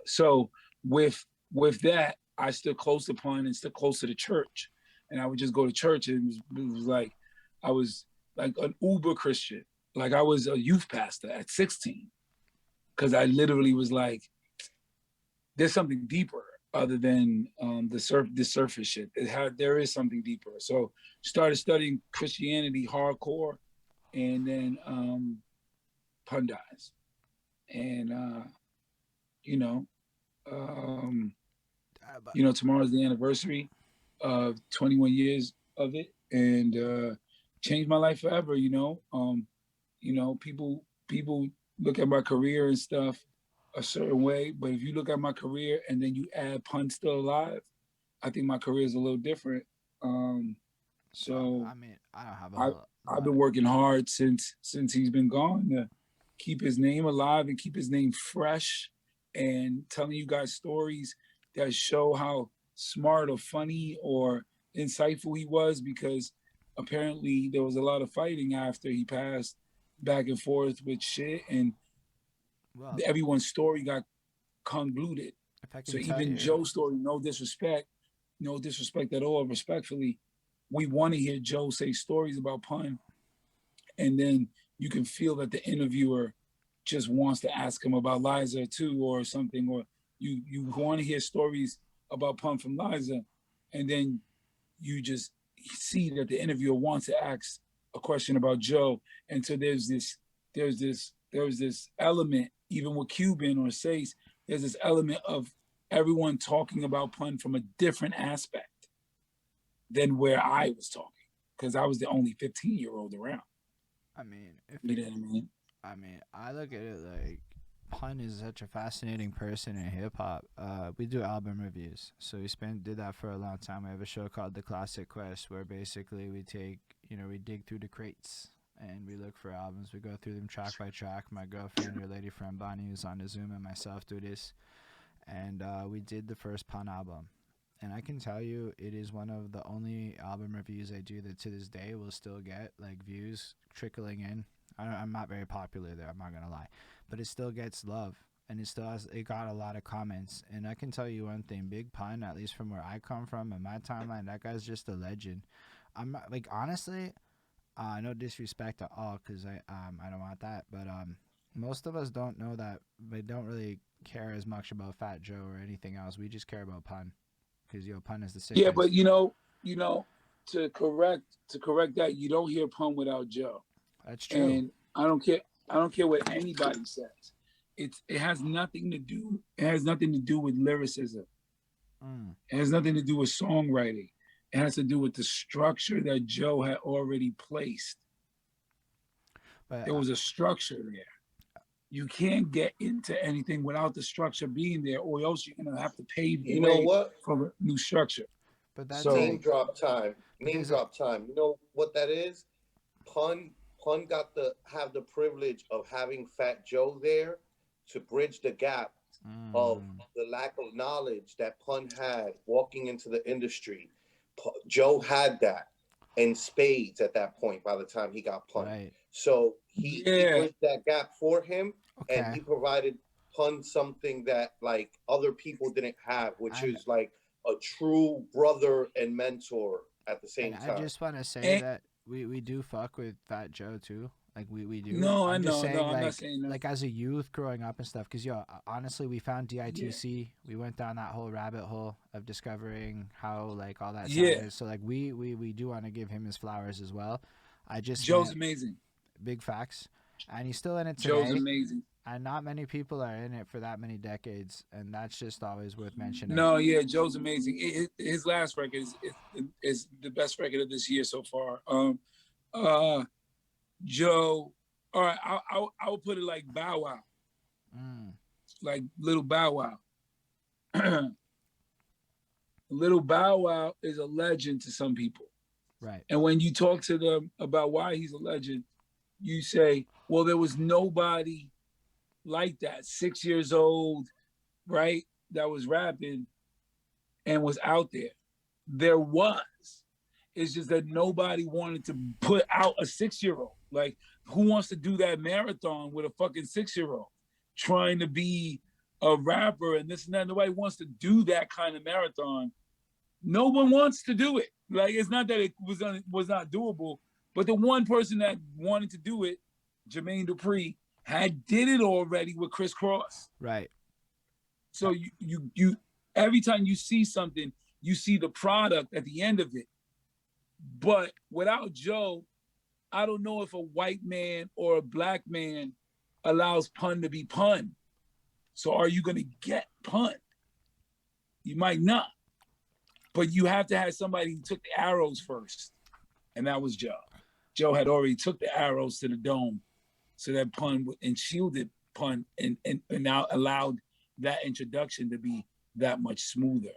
So with that, I stood close to Pun and stood close to the church, and I would just go to church, and it was like I was like an uber Christian, like I was a youth pastor at 16, because I literally was like, there's something deeper other than the surface shit. There is something deeper. So started studying Christianity hardcore, and then Pun dies, and you know, um, tomorrow's the anniversary of 21 years of it, and changed my life forever. People look at my career and stuff a certain way, but if you look at my career and then you add Pun still alive, I think my career is a little different. So I mean, I don't have a I whole I've lot been of. working hard since he's been gone to keep his name alive and keep his name fresh, and telling you guys stories that show how smart or funny or insightful he was, because apparently there was a lot of fighting after he passed, back and forth with shit, and Well, everyone's story got convoluted. if I So can tell even you, Joe's story, no disrespect at all, respectfully, we want to hear Joe say stories about Pun, and then you can feel that the interviewer just wants to ask him about Liza too, or something, or you want to hear stories about Pun from Liza, and then you just see that the interviewer wants to ask a question about Joe, and so there's this element, even with Cuban or Sace, there's this element of everyone talking about Pun from a different aspect than where I was talking, because I was the only 15-year-old around. I mean, if You it, know what I mean? I mean, I look at it like Pun is such a fascinating person in hip hop. We do album reviews, so did that for a long time. We have a show called The Classic Quest, where basically we dig through the crates and we look for albums. We go through them track by track. My girlfriend, your lady friend Bonnie, who's on the Zoom, and myself do this, and we did the first Pun album. And I can tell you, it is one of the only album reviews I do that to this day will still get like views trickling in. I'm not very popular there. I'm not gonna lie, but it still gets love, and it got a lot of comments. And I can tell you one thing: Big Pun, at least from where I come from and my timeline, that guy's just a legend. I'm not, like, honestly, no disrespect at all, because I don't want that, but most of us don't know that. We don't really care as much about Fat Joe or anything else. We just care about Pun, because Pun is the Yeah, but sickest. to correct that, you don't hear Pun without Joe, That's true. and I don't care what anybody says. It has nothing to do. It has nothing to do with lyricism. Mm. It has nothing to do with songwriting. It has to do with the structure that Joe had already placed. But There was a structure there. You can't get into anything without the structure being there, or else you're gonna have to pave the You know way what? for a new structure. but that's So Name like drop time. but Name there's a drop time. You know what that is? Pun got the have the privilege of having Fat Joe there to bridge the gap of mm, the lack of knowledge that Pun had walking into the industry. Joe had that in spades at that point by the time he got Pun. right. So he yeah, bridged that gap for him, and Okay. he provided Pun something that like other people didn't have, which And is like a true brother and mentor at the and same I time. just want to say and that we do fuck with Fat Joe too. Like we do. no, I I'm just know, no, saying, I'm not saying that. like as a youth growing up and stuff, cuz honestly we found Yeah, DITC. We went down that whole rabbit hole of discovering how like all that yeah, sounded. So like we do want to give him his flowers as well. I just Joe's meant amazing. big facts. And he's still in it Joe's today. amazing. And not many people are in it for that many decades, and that's just always worth mentioning. No, yeah, Joe's amazing. His last record is the best record of this year so far. Uh, Joe. All right, I will put it like Bow Wow, Mm, like Little Bow Wow. Little Bow Wow is a legend to some people, right. and when you talk to them about why he's a legend, you say, "Well, there was nobody like that, 6 years old, right? That was rapping and was out there. There was. It's just that nobody wanted to put out a 6 year old. Like who wants to do that marathon with a fucking 6-year-old trying to be a rapper and this and that? Nobody wants to do that kind of marathon. No one wants to do it. Like, it's not that it was not doable, but the one person that wanted to do it, Jermaine Dupri, did it already with Criss Cross. Right. So you every time you see something, you see the product at the end of it. But without Joe, I don't know if a white man or a black man allows pun to be pun. So are you going to get pun? You might not. But you have to have somebody who took the arrows first. And that was Joe. Joe had already took the arrows to the dome. So that pun and shielded pun and now allowed that introduction to be that much smoother.